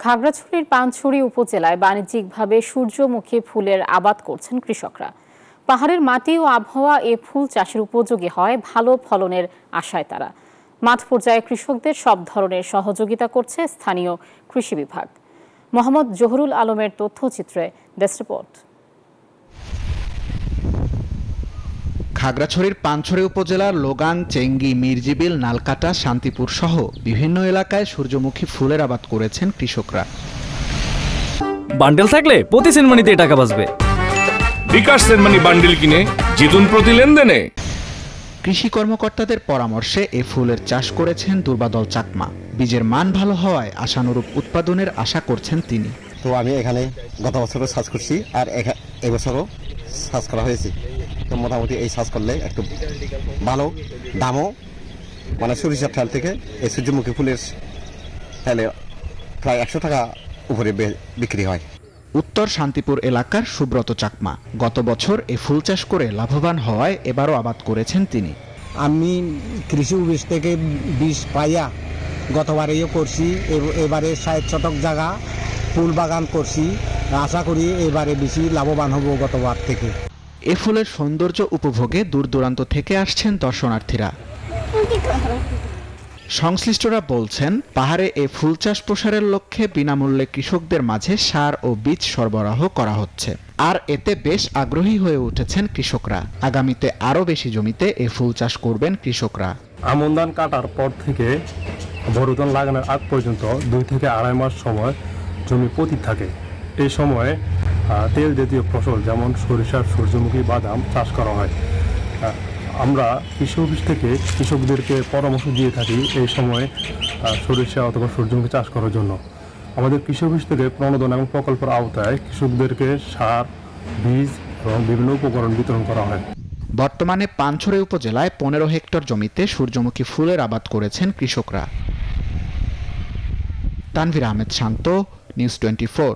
খাগড়াছড়ির পানছড়ি উপজেলায় বাণিজ্যিকভাবে সূর্যমুখী ফুলের আবাদ করছেন কৃষকরা। পাহাড়ের মাটি ও আবহাওয়া এ ফুল চাষের উপযোগী হয় ভালো ফলনের আশায় তারা। মাঠ পর্যায়ে কৃষকদের সব ধরনের সহযোগিতা করছে স্থানীয় কৃষি বিভাগ। মোহাম্মদ জহুরুল আলমের তথ্যচিত্রে ডেস্ক রিপোর্ট। খাগড়াছড়ির পানছড়ি উপজেলার লোগাং, চেঙ্গি, মির্জিবিল, নালকাটা, শান্তিপুর সহ বিভিন্ন এলাকায় সূর্যমুখী ফুলের আবাদ করেছেন কৃষকরা। বান্ডেল থাকলে প্রতি সেনমানিতে টাকা বাঁচবে। বিকাশ সেনমানি বান্ডেল কিনে জিতুন প্রতি লেনদেনে। কৃষি কর্মকর্তাদের পরামর্শে এ ফুলের চাষ করেছেন দুর্বাদল চাকমা। বীজের মান ভালো হওয়ায় আশানুরূপ উৎপাদনের আশা করছেন তিনি। তো আমি এখানে গত বছরও চাষ করছি আর এবছরও চাষ করা হয়েছে। তো মোটামুটি এই চাষ করলে একটু ভালো দামও, মানে সরিষার ঠাল থেকে এই সূর্যমুখী ফুলের ঠালে প্রায় 100 টাকা উপরে বিক্রি হয়। উত্তর শান্তিপুর এলাকার সুব্রত চাকমা গত বছর এই ফুল চাষ করে লাভবান হওয়ায় এবারও আবাদ করেছেন তিনি। আমি কৃষি অফিস থেকে বীজ পাইয়া গতবারেও করছি, এবারে 60 শতক জায়গা ফুল বাগান করছি। আশা করি এবারে বেশি লাভবান হব গতবার থেকে। এ ফুলের সৌন্দর্য উপভোগে দূর দূরান্ত থেকে আসছেন দর্শনার্থীরা। সংশ্লিষ্টরা বলছেন, পাহাড়ে এ ফুল চাষ প্রসারের লক্ষ্যে বিনামূল্যে কৃষকদের মাঝে সার ও বীজ সরবরাহ করা হচ্ছে। আর এতে বেশ আগ্রহী হয়ে উঠেছেন কৃষকরা। আগামীতে আরও বেশি জমিতে এ ফুল চাষ করবেন কৃষকরা। আমন ধান কাটার পর থেকে বড় ধান লাগানোর আগ পর্যন্ত 2 থেকে 2.5 মাস সময় জমি পতিত থাকে। এই সময়ে তেল জাতীয় ফসল যেমন সরিষা, সূর্যমুখী, বাদাম চাষ করা হয়। আমরা কৃষি অফিস থেকে কৃষকদেরকে পরামর্শ দিয়ে থাকি এই সময়ে সরিষা অথবা সূর্যমুখী চাষ করার জন্য। আমাদের কৃষি অফিস থেকে প্রণোদন এবং প্রকল্পের আওতায় কৃষকদেরকে সার, বীজ এবং বিভিন্ন উপকরণ বিতরণ করা হয়। বর্তমানে পানছড়ি উপজেলায় 15 হেক্টর জমিতে সূর্যমুখী ফুলের আবাদ করেছেন কৃষকরা। তানভীর আহমেদ শান্ত, নিউজ 24।